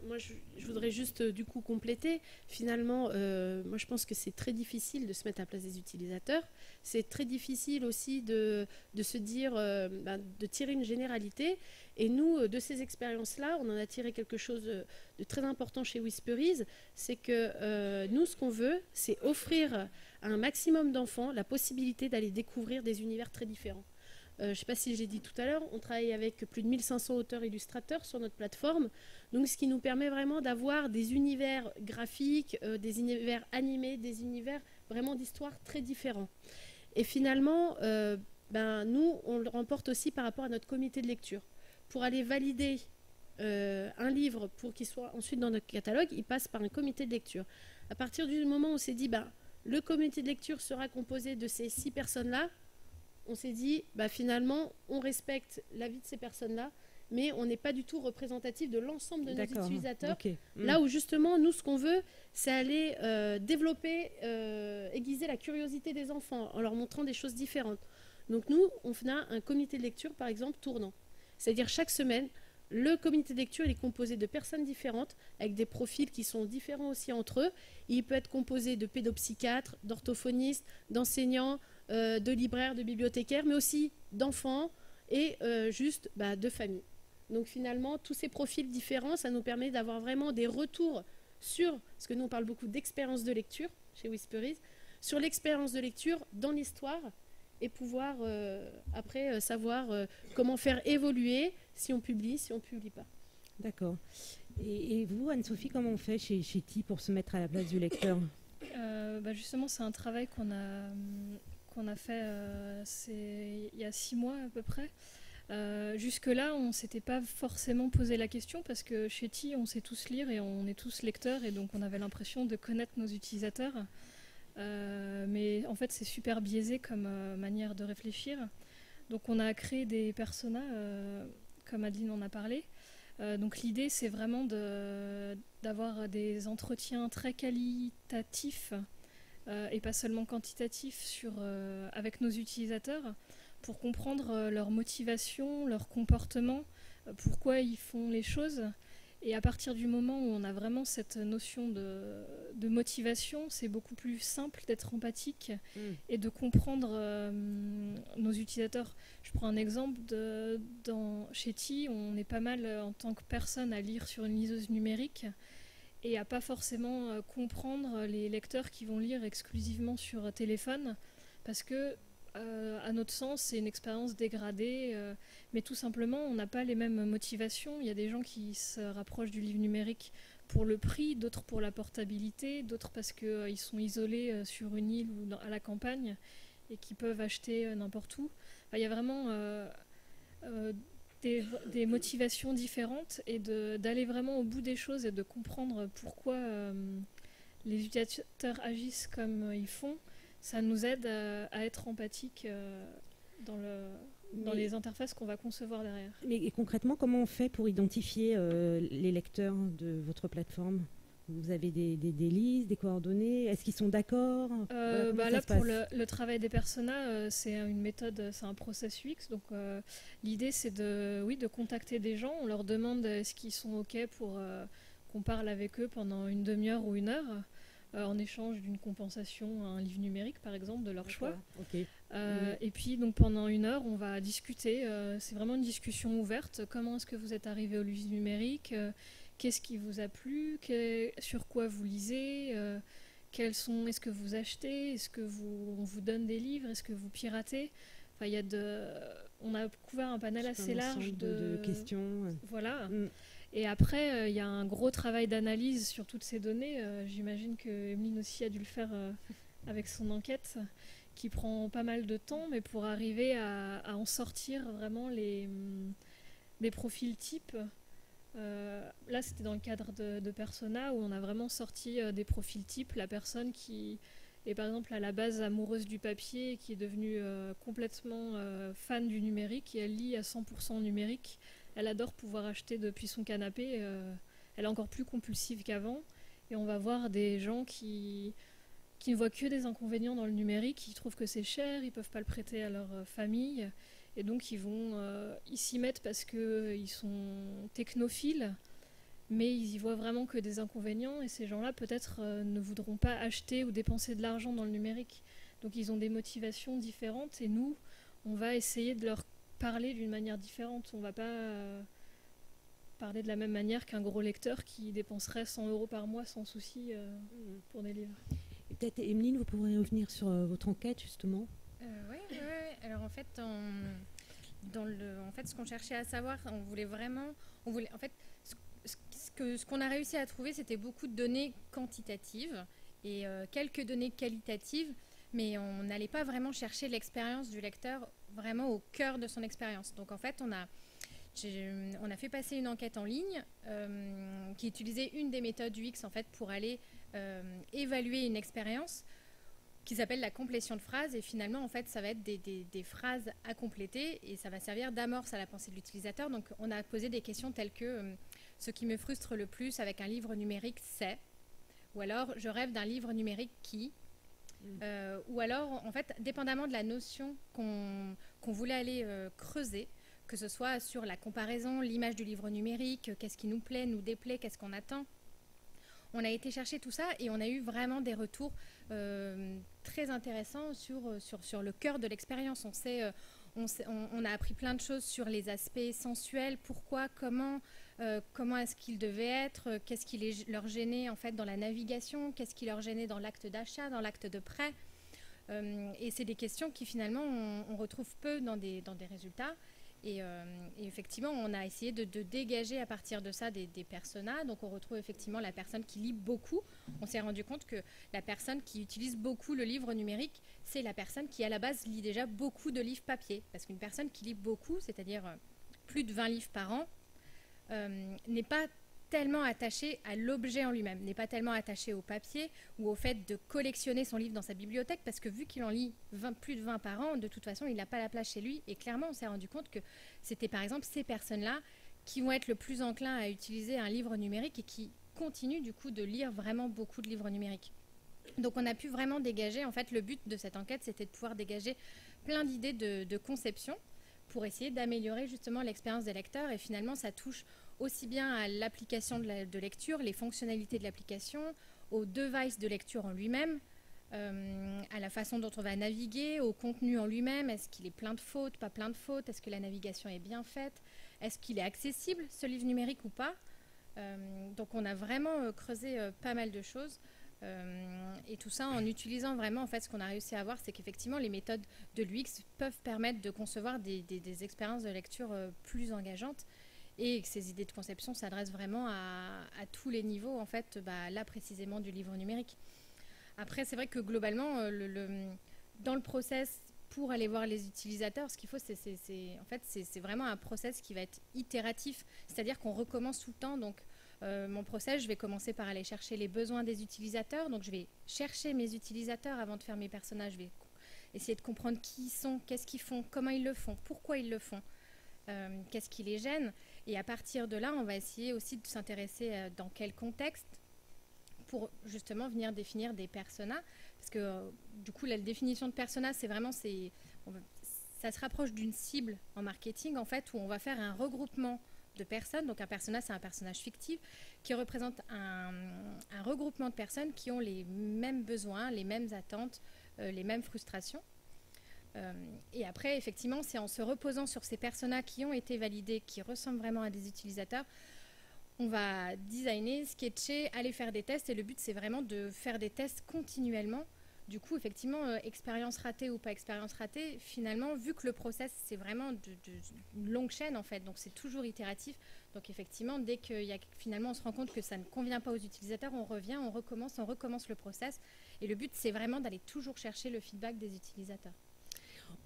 Moi, je voudrais juste du coup compléter. Finalement, moi je pense que c'est très difficile de se mettre à la place des utilisateurs. C'est très difficile aussi de se dire, de tirer une généralité. Et nous, de ces expériences-là, on en a tiré quelque chose de très important chez Whisperies. C'est que nous, ce qu'on veut, c'est offrir à un maximum d'enfants la possibilité d'aller découvrir des univers très différents. Je ne sais pas si j'ai dit tout à l'heure, on travaille avec plus de 1500 auteurs-illustrateurs sur notre plateforme. Donc, ce qui nous permet vraiment d'avoir des univers graphiques, des univers animés, des univers vraiment d'histoires très différents. Et finalement, nous, on le remporte aussi par rapport à notre comité de lecture. Pour aller valider un livre pour qu'il soit ensuite dans notre catalogue, il passe par un comité de lecture. À partir du moment où on s'est dit, le comité de lecture sera composé de ces 6 personnes-là, on s'est dit, finalement, on respecte l'avis de ces personnes-là, mais on n'est pas du tout représentatif de l'ensemble de nos utilisateurs. Okay. Là où, justement, nous, ce qu'on veut, c'est aller développer, aiguiser la curiosité des enfants en leur montrant des choses différentes. Donc, nous, on a un comité de lecture, par exemple, tournant. C'est-à-dire, chaque semaine, le comité de lecture il est composé de personnes différentes, avec des profils qui sont différents aussi entre eux. Il peut être composé de pédopsychiatres, d'orthophonistes, d'enseignants, de libraires, de bibliothécaires, mais aussi d'enfants et de familles. Donc finalement, tous ces profils différents, ça nous permet d'avoir vraiment des retours sur, parce que nous on parle beaucoup d'expérience de lecture chez Whisperies, sur l'expérience de lecture dans l'histoire et pouvoir après savoir comment faire évoluer si on publie, si on ne publie pas. D'accord. Et vous, Anne-Sophie, comment on fait chez TI pour se mettre à la place du lecteur ? Justement, c'est un travail qu'on a fait il y a 6 mois à peu près. Jusque-là, on ne s'était pas forcément posé la question parce que chez TI, on sait tous lire et on est tous lecteurs et donc on avait l'impression de connaître nos utilisateurs. Mais en fait, c'est super biaisé comme manière de réfléchir. Donc on a créé des personas, comme Adeline en a parlé. Donc l'idée, c'est vraiment d'avoir des entretiens très qualitatifs et pas seulement quantitatifs avec nos utilisateurs pour comprendre leur motivation, leur comportement, pourquoi ils font les choses Et à partir du moment où on a vraiment cette notion de motivation, c'est beaucoup plus simple d'être empathique et de comprendre nos utilisateurs. Je prends un exemple, chez Ti, on est pas mal en tant que personne à lire sur une liseuse numérique et à pas forcément comprendre les lecteurs qui vont lire exclusivement sur téléphone, parce que à notre sens, c'est une expérience dégradée, mais tout simplement, on n'a pas les mêmes motivations. Il y a des gens qui se rapprochent du livre numérique pour le prix, d'autres pour la portabilité, d'autres parce qu'ils sont isolés sur une île ou à la campagne et qui peuvent acheter n'importe où. Enfin, il y a vraiment des motivations différentes, et d'aller vraiment au bout des choses et de comprendre pourquoi les utilisateurs agissent comme ils font. Ça nous aide à être empathique dans les interfaces qu'on va concevoir derrière. Et concrètement, comment on fait pour identifier les lecteurs de votre plateforme ? Vous avez des listes, des coordonnées ? Est-ce qu'ils sont d'accord ? Là, pour le travail des personas, c'est une méthode, c'est un process UX. Donc, l'idée, c'est de contacter des gens. On leur demande est-ce qu'ils sont OK pour qu'on parle avec eux pendant une demi-heure ou une heure. En échange d'une compensation à un livre numérique, par exemple, de leur choix. Okay. Et puis, donc, pendant une heure, on va discuter. C'est vraiment une discussion ouverte. Comment est-ce que vous êtes arrivé au livre numérique ? Qu'est-ce qui vous a plu ? Sur quoi vous lisez ? Est-ce que vous achetez ? Est-ce que on vous donne des livres ? Est-ce que vous piratez ? Enfin, on a couvert un panel assez large de questions. Voilà. Et après, il y a un gros travail d'analyse sur toutes ces données. J'imagine que Emeline aussi a dû le faire avec son enquête, qui prend pas mal de temps, mais pour arriver à en sortir vraiment des profils types. Là, c'était dans le cadre de Persona, où on a vraiment sorti des profils types. La personne qui est, par exemple, à la base amoureuse du papier, qui est devenue complètement fan du numérique, et elle lit à 100% numérique. Elle adore pouvoir acheter depuis son canapé. Elle est encore plus compulsive qu'avant. Et on va voir des gens qui ne voient que des inconvénients dans le numérique, qui trouvent que c'est cher, ils ne peuvent pas le prêter à leur famille. Et donc, ils s'y mettent parce qu'ils sont technophiles, mais ils y voient vraiment que des inconvénients. Et ces gens-là, peut-être, ne voudront pas acheter ou dépenser de l'argent dans le numérique. Donc, ils ont des motivations différentes. Et nous, on va essayer de leur parler d'une manière différente. On ne va pas parler de la même manière qu'un gros lecteur qui dépenserait 100 € par mois sans souci pour des livres. Et peut-être, Emeline, vous pourrez revenir sur votre enquête, justement. Oui. Alors, en fait, ce qu'on cherchait à savoir, ce qu'on a réussi à trouver, c'était beaucoup de données quantitatives et quelques données qualitatives, mais on n'allait pas vraiment chercher l'expérience du lecteur vraiment au cœur de son expérience. Donc en fait, on a fait passer une enquête en ligne qui utilisait une des méthodes UX en fait pour aller évaluer une expérience qui s'appelle la complétion de phrases. Et finalement, en fait, ça va être des phrases à compléter et ça va servir d'amorce à la pensée de l'utilisateur. Donc on a posé des questions telles que ce qui me frustre le plus avec un livre numérique, c'est, ou alors je rêve d'un livre numérique qui, ou alors, en fait, dépendamment de la notion qu'on voulait aller creuser, que ce soit sur la comparaison, l'image du livre numérique, qu'est-ce qui nous plaît, nous déplaît, qu'est-ce qu'on attend. On a été chercher tout ça et on a eu vraiment des retours très intéressants sur le cœur de l'expérience. On a appris plein de choses sur les aspects sensuels, pourquoi, comment est-ce qu'ils devaient être, qu'est-ce qui leur gênait en fait dans la navigation, qu'est-ce qui leur gênait dans l'acte d'achat, dans l'acte de prêt. Et c'est des questions qui finalement on retrouve peu dans des résultats. Et effectivement, on a essayé de dégager à partir de ça des personas. Donc on retrouve effectivement la personne qui lit beaucoup. On s'est rendu compte que la personne qui utilise beaucoup le livre numérique, c'est la personne qui à la base lit déjà beaucoup de livres papier. Parce qu'une personne qui lit beaucoup, c'est-à-dire plus de 20 livres par an, n'est pas tellement attaché à l'objet en lui-même, n'est pas tellement attaché au papier ou au fait de collectionner son livre dans sa bibliothèque, parce que vu qu'il en lit plus de 20 par an, de toute façon, il n'a pas la place chez lui. Et clairement, on s'est rendu compte que c'était par exemple ces personnes-là qui vont être le plus enclins à utiliser un livre numérique et qui continuent du coup de lire vraiment beaucoup de livres numériques. Donc on a pu vraiment dégager, en fait le but de cette enquête, c'était de pouvoir dégager plein d'idées de conception pour essayer d'améliorer justement l'expérience des lecteurs. Et finalement, ça touche aussi bien à l'application de lecture, les fonctionnalités de l'application, au device de lecture en lui-même, à la façon dont on va naviguer, au contenu en lui-même. Est-ce qu'il est plein de fautes, pas plein de fautes? Est-ce que la navigation est bien faite? Est-ce qu'il est accessible, ce livre numérique, ou pas? Donc on a vraiment creusé pas mal de choses. Et tout ça en utilisant vraiment, en fait, ce qu'on a réussi à voir, c'est qu'effectivement, les méthodes de l'UX peuvent permettre de concevoir des expériences de lecture plus engageantes, et que ces idées de conception s'adressent vraiment à tous les niveaux, en fait, là précisément du livre numérique. Après, c'est vrai que globalement, dans le process, pour aller voir les utilisateurs, ce qu'il faut, c'est vraiment un process qui va être itératif, c'est-à-dire qu'on recommence tout le temps. Donc, mon process, je vais commencer par aller chercher les besoins des utilisateurs. Donc, je vais chercher mes utilisateurs avant de faire mes personnages. Je vais essayer de comprendre qui ils sont, qu'est-ce qu'ils font, comment ils le font, pourquoi ils le font, qu'est-ce qui les gêne. Et à partir de là, on va essayer aussi de s'intéresser dans quel contexte, pour justement venir définir des personas. Parce que du coup, la définition de persona, c'est vraiment, ça se rapproche d'une cible en marketing, en fait, où on va faire un regroupement de personnes. Donc un persona, c'est un personnage fictif qui représente un regroupement de personnes qui ont les mêmes besoins, les mêmes attentes, les mêmes frustrations. Et après, effectivement, c'est en se reposant sur ces personas qui ont été validés, qui ressemblent vraiment à des utilisateurs, on va designer, sketcher, aller faire des tests. Et le but, c'est vraiment de faire des tests continuellement. Du coup, effectivement, expérience ratée ou pas expérience ratée, finalement, vu que le process, c'est vraiment une longue chaîne, en fait, donc c'est toujours itératif. Donc, effectivement, dès finalement, on se rend compte que ça ne convient pas aux utilisateurs, on revient, on recommence le process. Et le but, c'est vraiment d'aller toujours chercher le feedback des utilisateurs.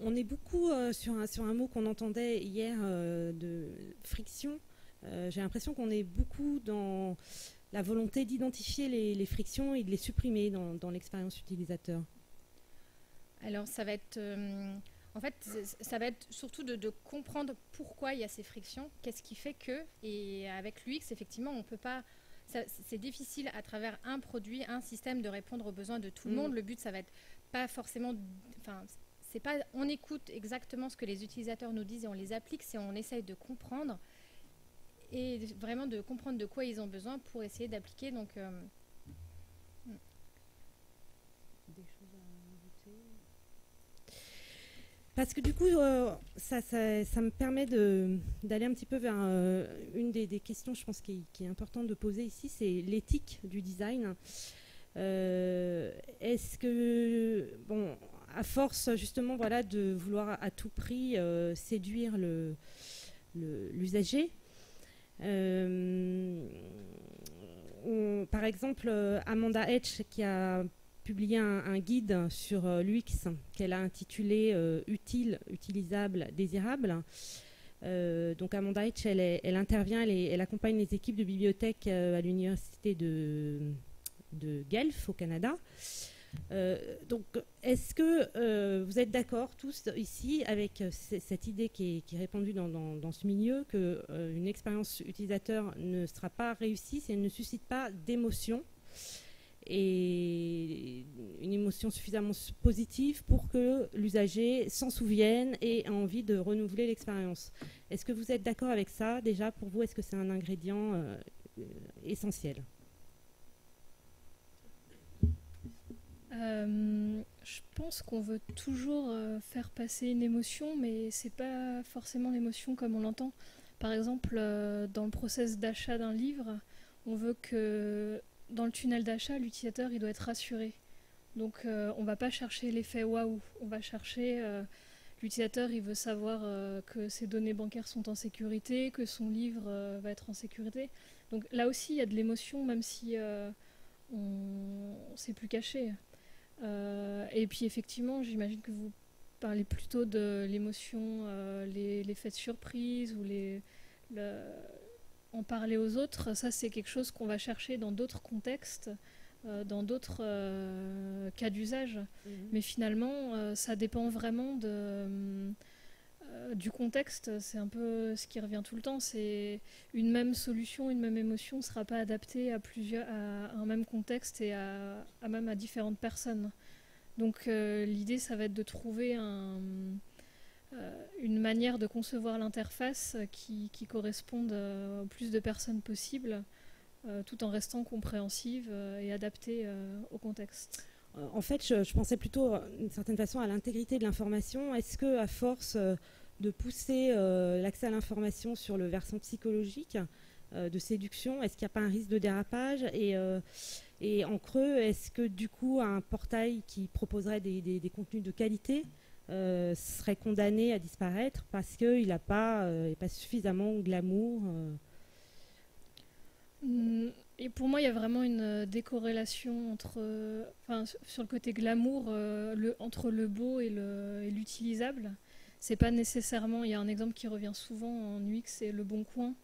On est beaucoup sur un mot qu'on entendait hier de friction. J'ai l'impression qu'on est beaucoup dans la volonté d'identifier les frictions et de les supprimer dans l'expérience utilisateur. Alors, ça va être... en fait, ça va être surtout de comprendre pourquoi il y a ces frictions, qu'est-ce qui fait que... Et avec l'UX, effectivement, on ne peut pas... C'est difficile à travers un produit, un système, de répondre aux besoins de tout le monde. Le but, ça va être pas forcément... Enfin, c'est pas... On écoute exactement ce que les utilisateurs nous disent et on les applique, c'est on essaye de comprendre et vraiment de comprendre de quoi ils ont besoin pour essayer d'appliquer. Donc, des choses à ajouter? Parce que du coup, ça me permet d'aller un petit peu vers une des questions, je pense, qui est importante de poser ici, c'est l'éthique du design. Est-ce que, bon, à force justement, voilà, de vouloir à tout prix séduire l'usager, par exemple, Amanda Etch, qui a publié un guide sur l'UX qu'elle a intitulé Utile, utilisable, désirable. Donc Amanda Etch, elle intervient, elle accompagne les équipes de bibliothèque à l'université de Guelph au Canada. Donc, est-ce que vous êtes d'accord tous ici avec cette idée qui est répandue dans ce milieu, qu'une expérience utilisateur ne sera pas réussie si elle ne suscite pas d'émotion, et une émotion suffisamment positive pour que l'usager s'en souvienne et ait envie de renouveler l'expérience? Est-ce que vous êtes d'accord avec ça? Déjà, pour vous, est-ce que c'est un ingrédient essentiel? Je pense qu'on veut toujours faire passer une émotion, mais c'est pas forcément l'émotion comme on l'entend. Par exemple, dans le process d'achat d'un livre, on veut que dans le tunnel d'achat, l'utilisateur il doit être rassuré. Donc on va pas chercher l'effet waouh, on va chercher l'utilisateur, il veut savoir que ses données bancaires sont en sécurité, que son livre va être en sécurité. Donc là aussi il y a de l'émotion, même si c'est plus caché. Et puis effectivement, j'imagine que vous parlez plutôt de l'émotion, l'effet de surprise ou en parler aux autres. Ça, c'est quelque chose qu'on va chercher dans d'autres contextes, dans d'autres cas d'usage. Mais finalement, ça dépend vraiment du contexte. C'est un peu ce qui revient tout le temps. C'est une même solution, une même émotion ne sera pas adaptée à un même contexte et même à différentes personnes. Donc l'idée, ça va être de trouver une manière de concevoir l'interface qui corresponde au plus de personnes possible, tout en restant compréhensive et adaptée au contexte. En fait, je pensais plutôt, d'une certaine façon, à l'intégrité de l'information. Est-ce que, à force de pousser l'accès à l'information sur le versant psychologique, de séduction, est-ce qu'il n'y a pas un risque de dérapage et en creux, est-ce que du coup un portail qui proposerait des contenus de qualité serait condamné à disparaître parce qu'il n'a pas suffisamment glamour Et pour moi, il y a vraiment une décorrélation sur le côté glamour entre le beau et l'utilisable. C'est pas nécessairement. Il y a un exemple qui revient souvent en UX, c'est le Bon Coin.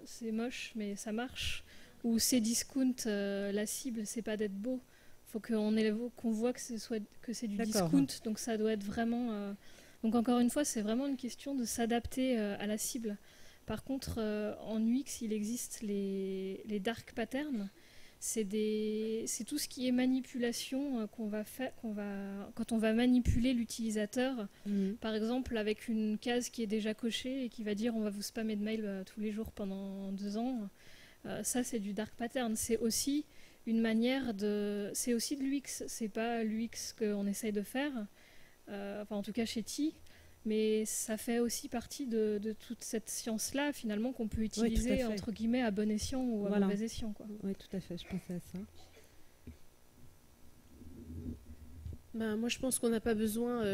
C'est moche, mais ça marche. Ou c'est discount, la cible, c'est pas d'être beau. Faut qu'on voit que c'est du discount, donc ça doit être vraiment. Donc encore une fois, c'est vraiment une question de s'adapter à la cible. Par contre, en UX, il existe les dark patterns. C'est tout ce qui est manipulation qu'on va faire, quand on va manipuler l'utilisateur. Par exemple, avec une case qui est déjà cochée et qui va dire on va vous spammer de mails tous les jours pendant 2 ans. Ça, c'est du dark pattern. C'est aussi une manière c'est aussi de l'UX. C'est pas l'UX qu'on essaye de faire. En tout cas chez T. Mais ça fait aussi partie de toute cette science-là, finalement, qu'on peut utiliser, entre guillemets, à bon escient ou à mauvais escient, quoi. Oui, tout à fait, je pensais à ça. Moi, je pense qu'on n'a pas besoin...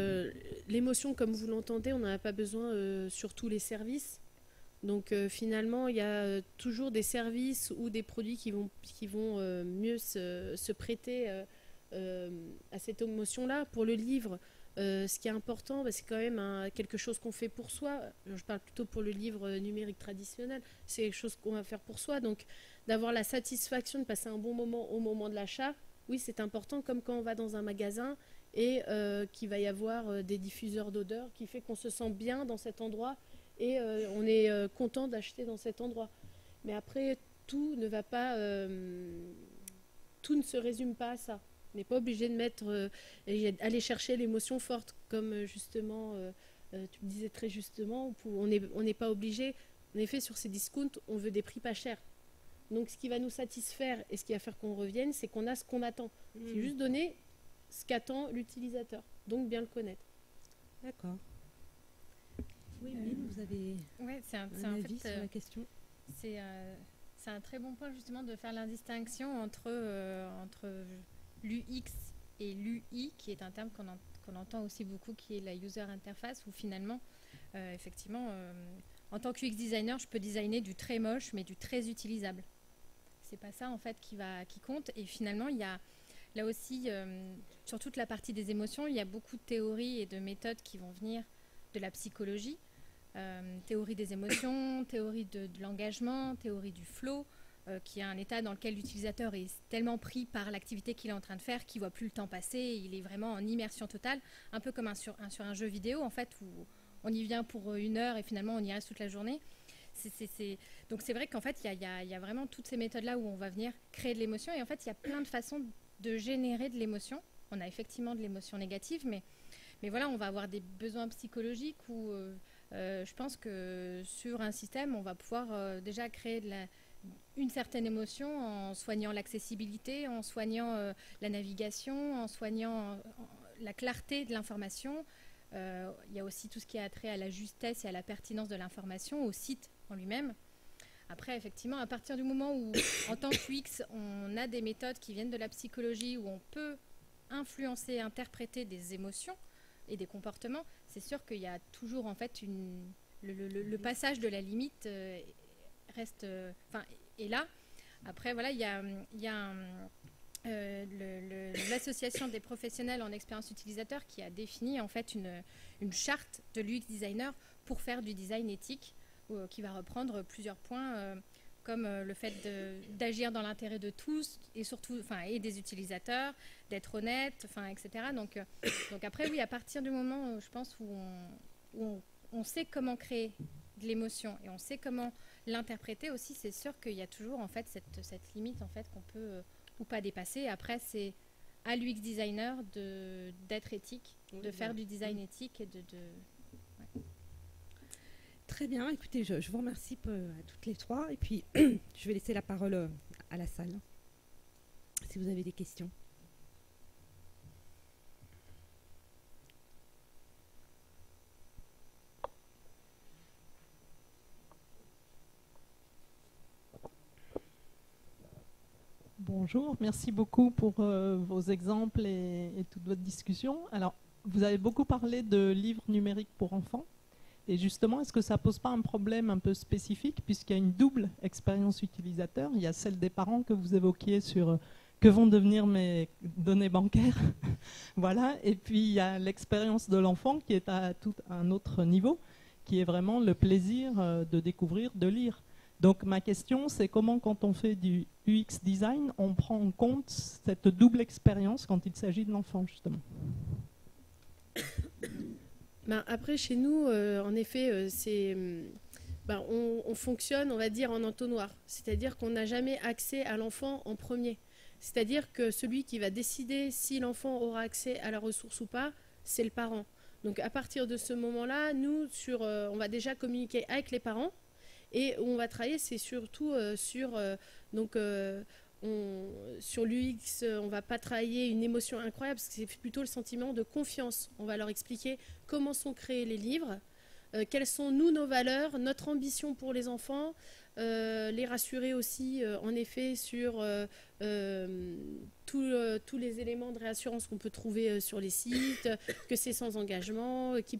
l'émotion, comme vous l'entendez, on n'en a pas besoin sur tous les services. Donc, finalement, il y a toujours des services ou des produits qui vont mieux se prêter à cette émotion-là. Pour le livre... ce qui est important, c'est quand même quelque chose qu'on fait pour soi. Je parle plutôt pour le livre numérique traditionnel. C'est quelque chose qu'on va faire pour soi. Donc, d'avoir la satisfaction de passer un bon moment au moment de l'achat, oui, c'est important, comme quand on va dans un magasin et qu'il va y avoir des diffuseurs d'odeurs qui fait qu'on se sent bien dans cet endroit et on est content d'acheter dans cet endroit. Mais après, tout ne se résume pas à ça. On n'est pas obligé de aller chercher l'émotion forte, comme justement, tu me disais très justement, on n'est pas obligé. En effet, sur ces discounts, on veut des prix pas chers. Donc, ce qui va nous satisfaire et ce qui va faire qu'on revienne, c'est qu'on a ce qu'on attend. C'est juste donner ce qu'attend l'utilisateur, donc bien le connaître. D'accord. Oui, vous avez un avis sur la question. C'est un très bon point, justement, de faire la distinction entre l'UX et l'UI, qui est un terme qu'on entend aussi beaucoup, qui est la user interface, où finalement, effectivement, en tant que UX designer, je peux designer du très moche, mais du très utilisable. C'est pas ça, en fait, qui compte. Et finalement, il y a là aussi, sur toute la partie des émotions, il y a beaucoup de théories et de méthodes qui vont venir de la psychologie. Théorie des émotions, théorie de l'engagement, théorie du flow, qui est un état dans lequel l'utilisateur est tellement pris par l'activité qu'il est en train de faire qu'il ne voit plus le temps passer, il est vraiment en immersion totale, un peu comme sur un jeu vidéo, en fait, où on y vient pour 1 heure et finalement on y reste toute la journée. Donc c'est vrai qu'en fait, il y a vraiment toutes ces méthodes-là où on va venir créer de l'émotion, et en fait, il y a plein de façons de générer de l'émotion. On a effectivement de l'émotion négative, mais voilà, on va avoir des besoins psychologiques où je pense que sur un système, on va pouvoir déjà créer une certaine émotion en soignant l'accessibilité, en soignant la navigation, en soignant la clarté de l'information. Il y a aussi tout ce qui a trait à la justesse et à la pertinence de l'information, au site en lui-même. Après, effectivement, à partir du moment où, en tant qu'UX, on a des méthodes qui viennent de la psychologie, où on peut influencer, interpréter des émotions et des comportements, c'est sûr qu'il y a toujours, en fait, le passage de la limite reste, est là. Après, voilà, il y a l'association des professionnels en expérience utilisateur qui a défini en fait une charte de l'UX designer pour faire du design éthique, qui va reprendre plusieurs points comme le fait d'agir dans l'intérêt de tous et surtout, et des utilisateurs, d'être honnête, etc. Donc après, oui, à partir du moment, je pense, où on sait comment créer de l'émotion et on sait comment l'interpréter aussi, c'est sûr qu'il y a toujours en fait cette limite en fait qu'on peut ou pas dépasser. Après, c'est à l'UX designer d'être éthique, de faire du design éthique et ouais. Très bien, écoutez, je vous remercie à toutes les trois. Et puis, je vais laisser la parole à la salle, si vous avez des questions. Bonjour, merci beaucoup pour vos exemples et toute votre discussion. Alors, vous avez beaucoup parlé de livres numériques pour enfants. Et justement, est-ce que ça ne pose pas un problème un peu spécifique, puisqu'il y a une double expérience utilisateur? Il y a celle des parents que vous évoquiez sur que vont devenir mes données bancaires. Voilà. Et puis, il y a l'expérience de l'enfant qui est à tout un autre niveau, qui est vraiment le plaisir de découvrir, de lire. Donc ma question, c'est comment, quand on fait du UX design, on prend en compte cette double expérience quand il s'agit de l'enfant, justement. Après, chez nous, en effet, on fonctionne, on va dire, en entonnoir. C'est-à-dire qu'on n'a jamais accès à l'enfant en premier. C'est-à-dire que celui qui va décider si l'enfant aura accès à la ressource ou pas, c'est le parent. Donc à partir de ce moment-là, nous, on va déjà communiquer avec les parents. Et où on va travailler, c'est surtout sur l'UX, on ne va pas travailler une émotion incroyable, parce que c'est plutôt le sentiment de confiance. On va leur expliquer comment sont créés les livres, quelles sont, nous, nos valeurs, notre ambition pour les enfants, les rassurer aussi, en effet, sur tous les éléments de réassurance qu'on peut trouver sur les sites, que c'est sans engagement, qu'ils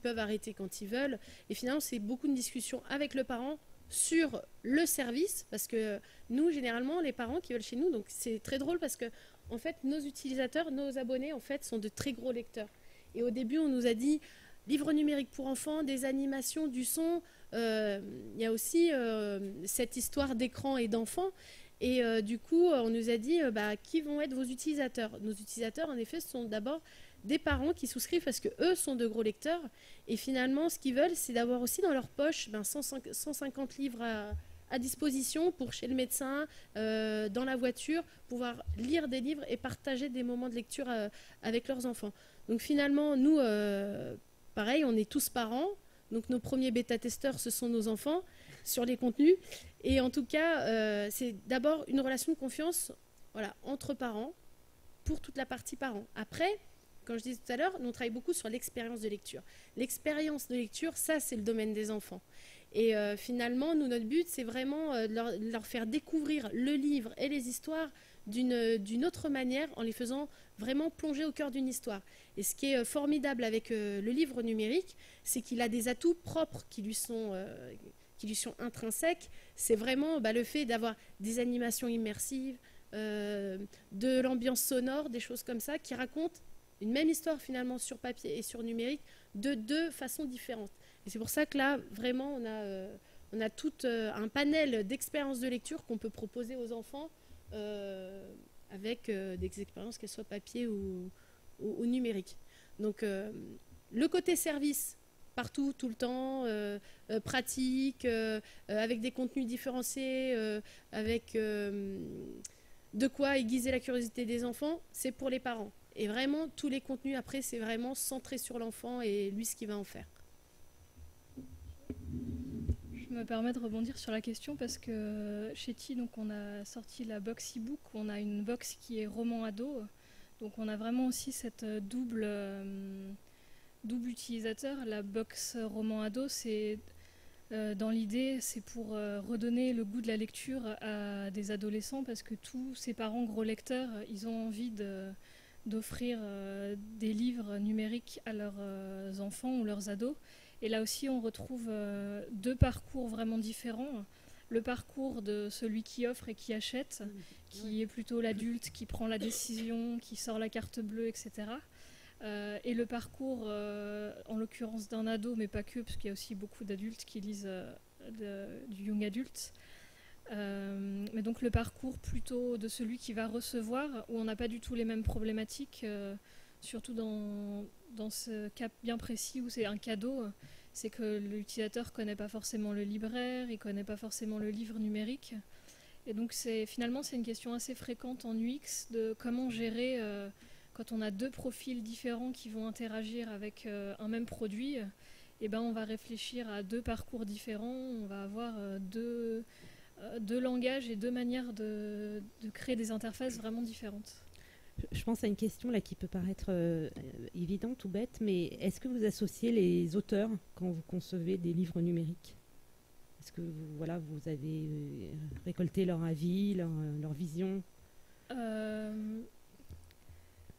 peuvent arrêter quand ils veulent. Et finalement, c'est beaucoup de discussions avec le parent sur le service, parce que nous, généralement, les parents qui veulent chez nous, donc c'est très drôle parce que, en fait, nos utilisateurs, nos abonnés, en fait, sont de très gros lecteurs. Et au début, on nous a dit livres numériques pour enfants, des animations, du son. Il y a aussi cette histoire d'écran et d'enfants. Et du coup, on nous a dit qui vont être vos utilisateurs. Nos utilisateurs, en effet, sont d'abord des parents qui souscrivent parce qu'eux sont de gros lecteurs. Et finalement, ce qu'ils veulent, c'est d'avoir aussi dans leur poche 150 livres à disposition pour chez le médecin, dans la voiture, pouvoir lire des livres et partager des moments de lecture avec leurs enfants. Donc finalement, nous, pareil, on est tous parents. Donc nos premiers bêta-testeurs, ce sont nos enfants sur les contenus. Et en tout cas, c'est d'abord une relation de confiance, voilà, entre parents pour toute la partie parents. Après, comme je disais tout à l'heure, nous on travaille beaucoup sur l'expérience de lecture. L'expérience de lecture, ça, c'est le domaine des enfants. Et finalement, nous, notre but, c'est vraiment de leur faire découvrir le livre et les histoires d'une autre manière, en les faisant vraiment plonger au cœur d'une histoire. Et ce qui est formidable avec le livre numérique, c'est qu'il a des atouts propres qui lui sont intrinsèques. C'est vraiment le fait d'avoir des animations immersives, de l'ambiance sonore, des choses comme ça, qui racontent une même histoire finalement sur papier et sur numérique de deux façons différentes. Et c'est pour ça que là, vraiment, on a tout un panel d'expériences de lecture qu'on peut proposer aux enfants avec des expériences, qu'elles soient papier ou numérique. Donc, le côté service, partout, tout le temps, pratique, avec des contenus différenciés, avec de quoi aiguiser la curiosité des enfants, c'est pour les parents. Et vraiment, tous les contenus, après, c'est vraiment centré sur l'enfant et lui, ce qu'il va en faire. Je me permets de rebondir sur la question parce que chez TI, donc, on a sorti la box e-book. On a une box qui est roman ado. Donc on a vraiment aussi cette double utilisateur. La box roman ado, c'est dans l'idée, c'est pour redonner le goût de la lecture à des adolescents parce que tous ces parents gros lecteurs, ils ont envie d'offrir des livres numériques à leurs enfants ou leurs ados. Et là aussi, on retrouve deux parcours vraiment différents. Le parcours de celui qui offre et qui achète, qui est plutôt l'adulte qui prend la décision, qui sort la carte bleue, etc. Et le parcours, en l'occurrence d'un ado, mais pas que, parce qu'il y a aussi beaucoup d'adultes qui lisent du young adulte. Mais donc le parcours plutôt de celui qui va recevoir, où on n'a pas du tout les mêmes problématiques, surtout dans ce cas bien précis où c'est un cadeau. C'est que l'utilisateur ne connaît pas forcément le libraire, il ne connaît pas forcément le livre numérique. Et donc finalement c'est une question assez fréquente en UX de comment gérer quand on a deux profils différents qui vont interagir avec un même produit. Et ben on va réfléchir à deux parcours différents, on va avoir deux langages et deux manières de créer des interfaces vraiment différentes. Je pense à une question là qui peut paraître évidente ou bête, mais est-ce que vous associez les auteurs quand vous concevez des livres numériques? Est-ce que vous avez récolté leur avis, leur vision?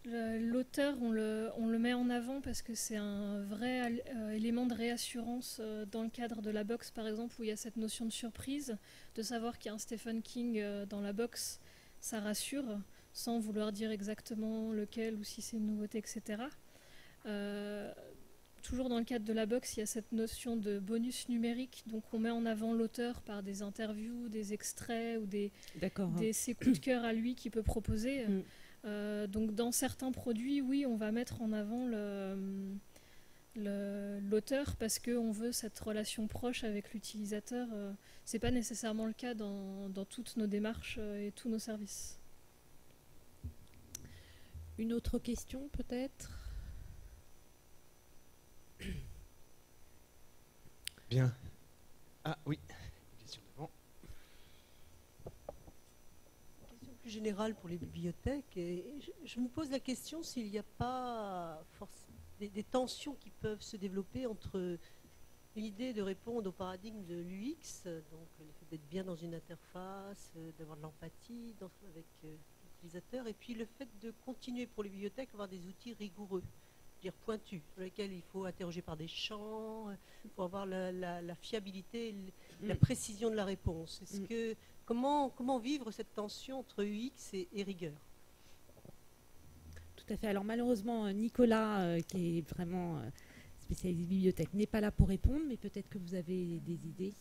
L'auteur, on le met en avant parce que c'est un vrai élément de réassurance dans le cadre de la box, par exemple, où il y a cette notion de surprise, de savoir qu'il y a un Stephen King dans la box, ça rassure, sans vouloir dire exactement lequel ou si c'est une nouveauté, etc. Toujours dans le cadre de la box, il y a cette notion de bonus numérique, donc on met en avant l'auteur par des interviews, des extraits ou ses coups de cœur à lui qu'il peut proposer. Donc dans certains produits, oui, on va mettre en avant l'auteur parce qu'on veut cette relation proche avec l'utilisateur. C'est pas nécessairement le cas dans toutes nos démarches et tous nos services. Une autre question peut-être? Bien. Ah oui, question devant. Question plus générale pour les bibliothèques. Et je me pose la question s'il n'y a pas des tensions qui peuvent se développer entre l'idée de répondre au paradigme de l'UX, donc le fait d'être bien dans une interface, d'avoir de l'empathie avec l'utilisateur, et puis le fait de continuer pour les bibliothèques à avoir des outils rigoureux, pointus, sur lesquels il faut interroger par des champs, pour avoir la fiabilité, la précision de la réponse. Comment vivre cette tension entre UX et rigueur? Tout à fait. Alors malheureusement, Nicolas, qui est vraiment spécialiste bibliothèque, n'est pas là pour répondre, mais peut-être que vous avez des idées.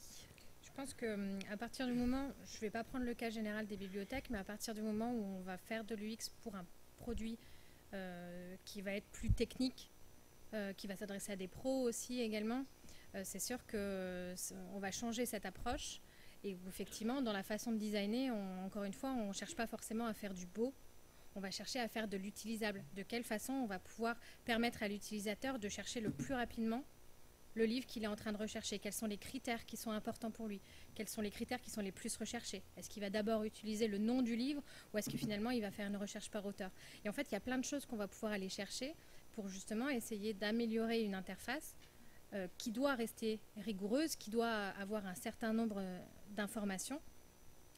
Je pense qu'à partir du moment, je ne vais pas prendre le cas général des bibliothèques, mais à partir du moment où on va faire de l'UX pour un produit qui va être plus technique, qui va s'adresser à des pros aussi également, c'est sûr qu'on va changer cette approche. Et effectivement, dans la façon de designer, encore une fois, on ne cherche pas forcément à faire du beau, on va chercher à faire de l'utilisable. De quelle façon on va pouvoir permettre à l'utilisateur de chercher le plus rapidement le livre qu'il est en train de rechercher, quels sont les critères qui sont importants pour lui, quels sont les critères qui sont les plus recherchés. Est-ce qu'il va d'abord utiliser le nom du livre ou est-ce que finalement il va faire une recherche par auteur? Et en fait, il y a plein de choses qu'on va pouvoir aller chercher pour justement essayer d'améliorer une interface qui doit rester rigoureuse, qui doit avoir un certain nombre d'informations.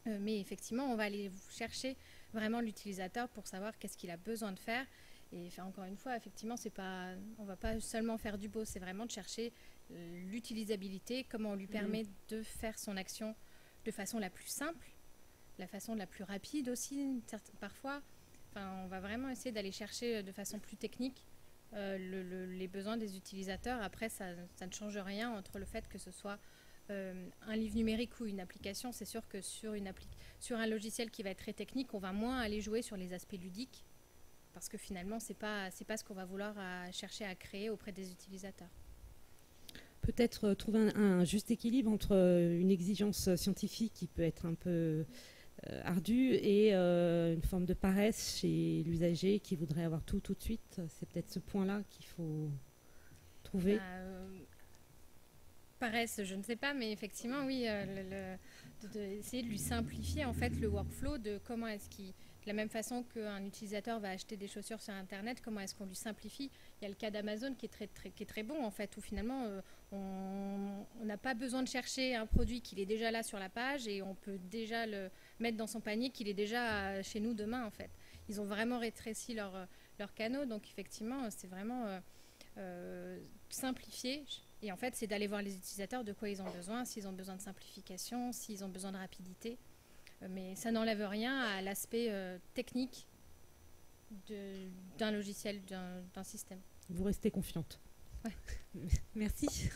Mais effectivement, on va aller chercher vraiment l'utilisateur pour savoir qu'est-ce qu'il a besoin de faire. Et encore une fois, effectivement, on ne va pas seulement faire du beau, c'est vraiment de chercher l'utilisabilité, comment on lui permet de faire son action de façon la plus simple, la façon la plus rapide aussi, parfois. On va vraiment essayer d'aller chercher de façon plus technique les besoins des utilisateurs. Après, ça ne change rien entre le fait que ce soit un livre numérique ou une application. C'est sûr que sur un logiciel qui va être très technique, on va moins aller jouer sur les aspects ludiques, parce que finalement, c'est pas ce qu'on va vouloir chercher à créer auprès des utilisateurs. Peut-être trouver un juste équilibre entre une exigence scientifique qui peut être un peu ardue et une forme de paresse chez l'usager qui voudrait avoir tout de suite. C'est peut-être ce point-là qu'il faut trouver. Paresse, je ne sais pas, mais effectivement, oui, d'essayer de lui simplifier en fait le workflow de comment est-ce qu'il... De la même façon qu'un utilisateur va acheter des chaussures sur Internet, comment est-ce qu'on lui simplifie? Il y a le cas d'Amazon qui est très bon en fait, où finalement on n'a pas besoin de chercher un produit qu'il est déjà là sur la page et on peut déjà le mettre dans son panier qu'il est déjà chez nous demain en fait. Ils ont vraiment rétréci leurs canaux, donc effectivement c'est vraiment simplifié. Et en fait c'est d'aller voir les utilisateurs de quoi ils ont besoin, s'ils ont besoin de simplification, s'ils ont besoin de rapidité. Mais ça n'enlève rien à l'aspect technique d'un logiciel, d'un système. Vous restez confiante. Ouais. Merci.